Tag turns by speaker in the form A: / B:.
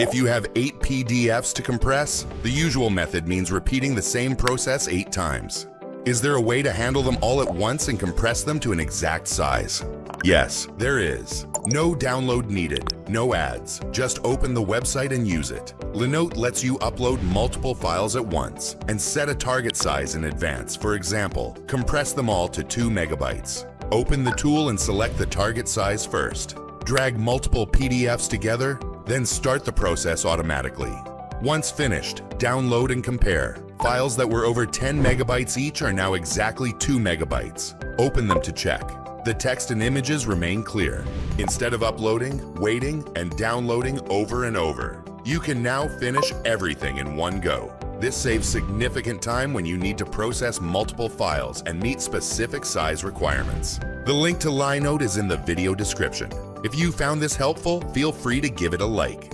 A: If you have 8 PDFs to compress, the usual method means repeating the same process 8 times. Is there a way to handle them all at once and compress them to an exact size? Yes, there is. No download needed, no ads. Just open the website and use it. Lynote lets you upload multiple files at once and set a target size in advance. For example, compress them all to 2 megabytes. Open the tool and select the target size first. Drag multiple PDFs together, then start the process automatically. Once finished, download and compare. Files that were over 10 megabytes each are now exactly 2 megabytes. Open them to check. The text and images remain clear. Instead of uploading, waiting, and downloading over and over, you can now finish everything in one go. This saves significant time when you need to process multiple files and meet specific size requirements. The link to Lynote is in the video description. If you found this helpful, feel free to give it a like.